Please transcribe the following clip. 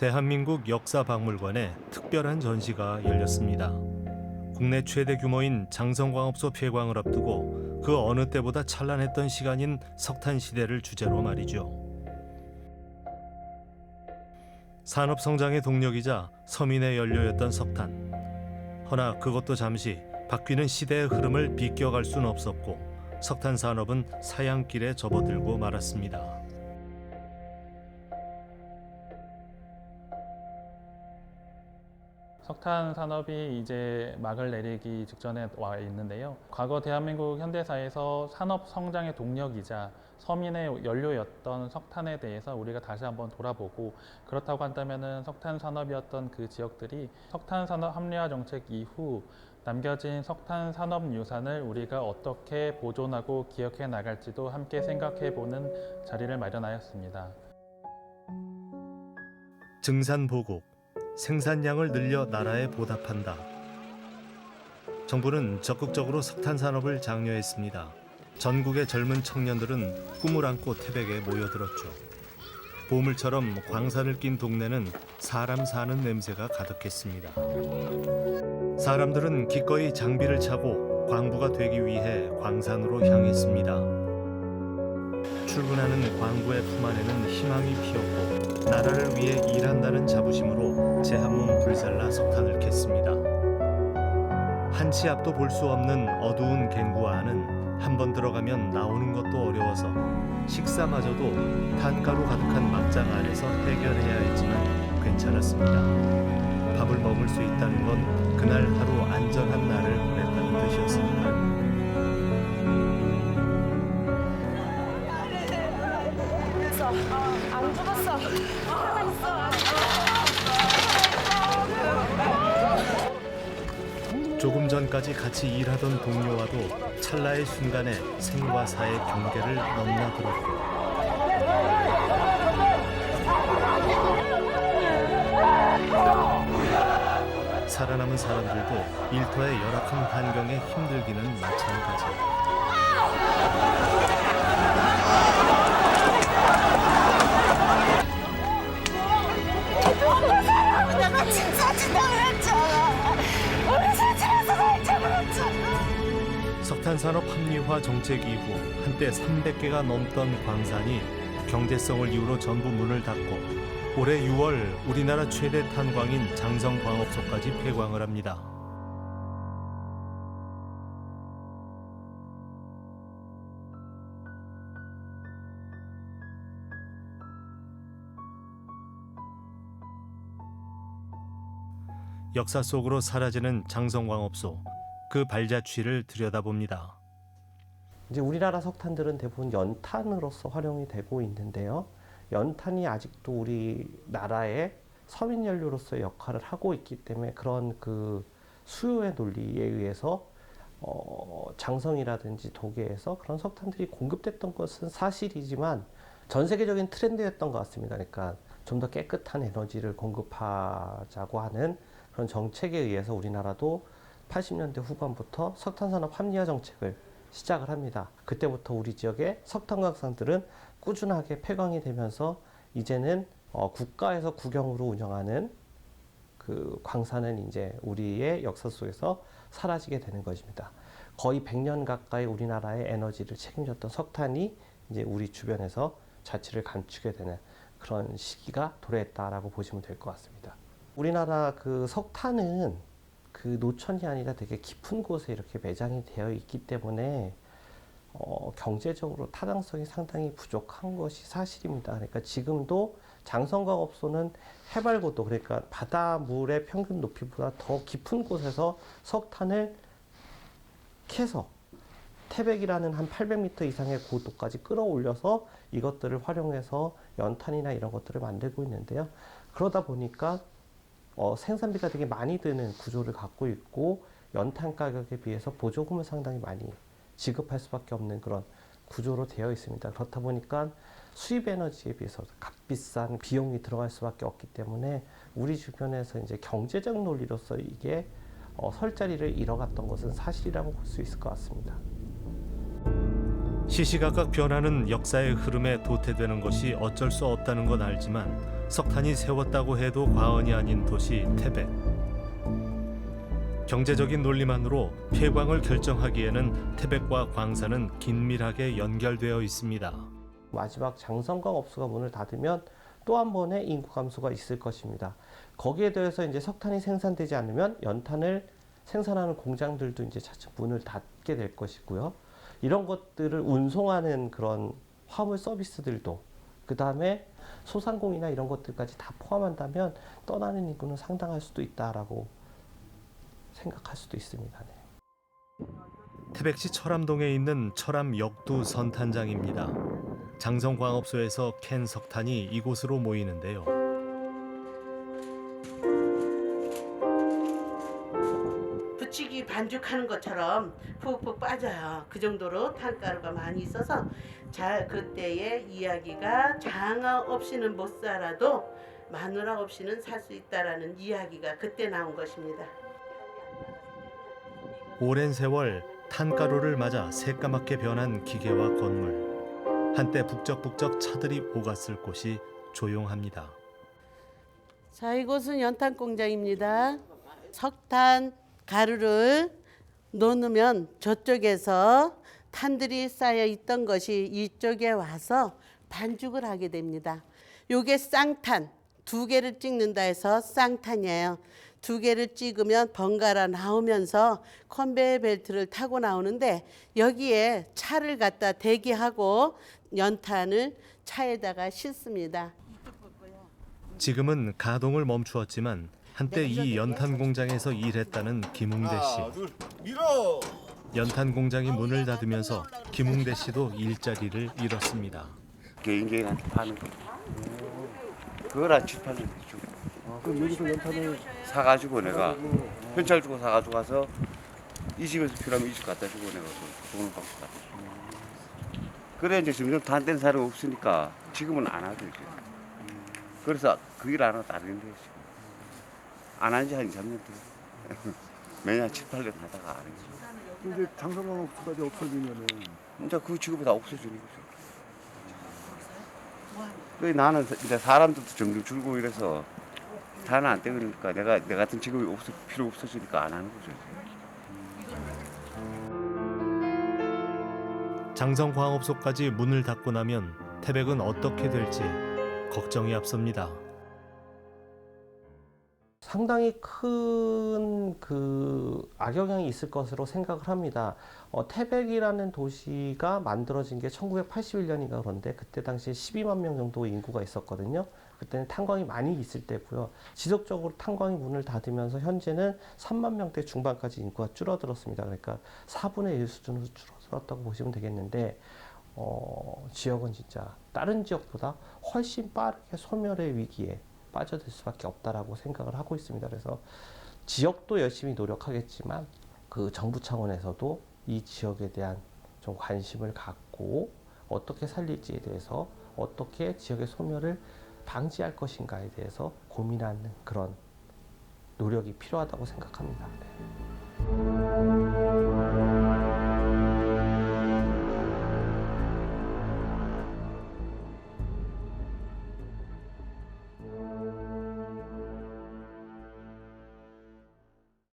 대한민국 역사박물관에 특별한 전시가 열렸습니다. 국내 최대 규모인 장성광업소 폐광을 앞두고 그 어느 때보다 찬란했던 시간인 석탄시대를 주제로 말이죠. 산업성장의 동력이자 서민의 연료였던 석탄. 허나 그것도 잠시 바뀌는 시대의 흐름을 비껴갈 수는 없었고 석탄 산업은 사양길에 접어들고 말았습니다. 석탄 산업이 이제 막을 내리기 직전에 와 있는데요. 과거 대한민국 현대사에서 산업 성장의 동력이자 서민의 연료였던 석탄에 대해서 우리가 다시 한번 돌아보고, 그렇다고 한다면은 석탄 산업이었던 그 지역들이 석탄 산업 합리화 정책 이후 남겨진 석탄 산업 유산을 우리가 어떻게 보존하고 기억해 나갈지도 함께 생각해 보는 자리를 마련하였습니다. 증산보국, 생산량을 늘려 나라에 보답한다. 정부는 적극적으로 석탄 산업을 장려했습니다. 전국의 젊은 청년들은 꿈을 안고 태백에 모여들었죠. 보물처럼 광산을 낀 동네는 사람 사는 냄새가 가득했습니다. 사람들은 기꺼이 장비를 차고 광부가 되기 위해 광산으로 향했습니다. 출근하는 광부의 품 안에는 희망이 피었고 나라를 위해 일한다는 자부심으로 제 한 몸 불살라 석탄을 캤습니다. 한치 앞도 볼 수 없는 어두운 갱구 안은 한 번 들어가면 나오는 것도 어려워서 식사마저도 탄가루 가득한 막장 안에서 해결해야 했지만 괜찮았습니다. 밥을 먹을 수 있다는 건 그날 하루 안전한 날을 보냈다는 뜻이었습니다. 안 죽었어. 살아있어. 조금 전까지 같이 일하던 동료와도 찰나의 순간에 생과 사의 경계를 넘나들었고 살아남은 사람들도 일터의 열악한 환경에 힘들기는 마찬가지. 내가 진짜 그랬잖아. 우리 사진에서 살짝 그랬잖아. 석탄산업 합리화 정책 이후 한때 300개가 넘던 광산이 경제성을 이유로 전부 문을 닫고 올해 6월 우리나라 최대 탄광인 장성광업소까지 폐광을 합니다. 역사 속으로 사라지는 장성광업소, 그 발자취를 들여다봅니다. 이제 우리나라 석탄들은 대부분 연탄으로서 활용이 되고 있는데요. 연탄이 아직도 우리나라의 서민 연료로서의 역할을 하고 있기 때문에 그런 그 수요의 논리에 의해서 장성이라든지 도계에서 그런 석탄들이 공급됐던 것은 사실이지만 전 세계적인 트렌드였던 것 같습니다. 그러니까 좀 더 깨끗한 에너지를 공급하자고 하는 그런 정책에 의해서 우리나라도 80년대 후반부터 석탄산업 합리화 정책을 시작을 합니다. 그때부터 우리 지역의 석탄 광산들은 꾸준하게 폐광이 되면서 이제는 국가에서 국영으로 운영하는 그 광산은 이제 우리의 역사 속에서 사라지게 되는 것입니다. 거의 100년 가까이 우리나라의 에너지를 책임졌던 석탄이 이제 우리 주변에서 자취를 감추게 되는 그런 시기가 도래했다라고 보시면 될 것 같습니다. 우리나라 그 석탄은 그 노천이 아니라 되게 깊은 곳에 이렇게 매장이 되어 있기 때문에 경제적으로 타당성이 상당히 부족한 것이 사실입니다. 그러니까 지금도 장성광업소는 해발고도, 그러니까 바다물의 평균 높이보다 더 깊은 곳에서 석탄을 캐서 태백이라는 한 800m 이상의 고도까지 끌어올려서 이것들을 활용해서 연탄이나 이런 것들을 만들고 있는데요. 그러다 보니까 생산비가 되게 많이 드는 구조를 갖고 있고 연탄 가격에 비해서 보조금을 상당히 많이 지급할 수밖에 없는 그런 구조로 되어 있습니다. 그렇다 보니까 수입 에너지에 비해서 값비싼 비용이 들어갈 수밖에 없기 때문에 우리 주변에서 이제 경제적 논리로서 이게 설 자리를 잃어갔던 것은 사실이라고 볼 수 있을 것 같습니다. 시시각각 변하는 역사의 흐름에 도태되는 것이 어쩔 수 없다는 건 알지만 석탄이 세웠다고 해도 과언이 아닌 도시 태백. 경제적인 논리만으로 폐광을 결정하기에는 태백과 광산은 긴밀하게 연결되어 있습니다. 마지막 장성광업소가 문을 닫으면 또 한 번의 인구 감소가 있을 것입니다. 거기에 더해서 이제 석탄이 생산되지 않으면 연탄을 생산하는 공장들도 이제 차츰 문을 닫게 될 것이고요. 이런 것들을 운송하는 그런 화물 서비스들도, 그 다음에 소상공이나 이런 것들까지 다 포함한다면 떠나는 인구는 상당할 수도 있다라고 생각할 수도 있습니다. 네. 태백시 철암동에 있는 철암 역두 선탄장입니다. 장성광업소에서 캔 석탄이 이곳으로 모이는데요. 부치기 반죽하는 것처럼 푹푹 빠져요. 그 정도로 탄가루가 많이 있어서 잘 그때의 이야기가 장어 없이는 못 살아도 마누라 없이는 살 수 있다라는 이야기가 그때 나온 것입니다. 오랜 세월 탄가루를 맞아 새까맣게 변한 기계와 건물. 한때 북적북적 차들이 오갔을 곳이 조용합니다. 자, 이곳은 연탄 공장입니다. 석탄 가루를 놓으면 저쪽에서 탄들이 쌓여 있던 것이 이쪽에 와서 반죽을 하게 됩니다. 요게 쌍탄, 2개를 찍는다 해서 쌍탄이에요. 2개를 찍으면 번갈아 나오면서 컨베이어 벨트를 타고 나오는데 여기에 차를 갖다 대기하고 연탄을 차에다가 싣습니다. 지금은 가동을 멈추었지만 한때 이 연탄 공장에서 일했다는 김웅대 씨. 연탄 공장이 문을 닫으면서 김웅대 씨도 일자리를 잃었습니다. 개인한테 파는 거. 그걸 한 7, 8년 됐죠. 그럼 여기서 연탄을 사가지고 내가 현찰 주고 사가지고 가서 이 집에서 필요하면 이 집 갖다 주고 내가 돈을 받고 가. 그래 이제 점점 단된 사람이 없으니까 지금은 안 하죠 이제. 그래서 그 일 안 하고 다른 일 해요 지금. 안 한 지 한 2, 3년 돼요. 매년 7, 8년 하다가 안 해요. 이제 장성광업소까지 없어지면은 이제 그 직업이 다 없어지는 거죠. 그래 나는 이제 사람들도 점점 줄고 이래서 다는 안 떼그러니까 내 같은 직업이 필요 없어지니까 안 하는 거죠. 장성광업소까지 문을 닫고 나면 태백은 어떻게 될지 걱정이 앞섭니다. 상당히 큰 그 악영향이 있을 것으로 생각을 합니다. 태백이라는 도시가 만들어진 게 1981년인가 그런데 그때 당시에 12만 명 정도 인구가 있었거든요. 그때는 탄광이 많이 있을 때고요. 지속적으로 탄광이 문을 닫으면서 현재는 3만 명대 중반까지 인구가 줄어들었습니다. 그러니까 4분의 1 수준으로 줄어들었다고 보시면 되겠는데 지역은 진짜 다른 지역보다 훨씬 빠르게 소멸의 위기에 빠져들 수밖에 없다라고 생각을 하고 있습니다. 그래서 지역도 열심히 노력하겠지만 그 정부 차원에서도 이 지역에 대한 좀 관심을 갖고 어떻게 살릴지에 대해서 어떻게 지역의 소멸을 방지할 것인가에 대해서 고민하는 그런 노력이 필요하다고 생각합니다. 네.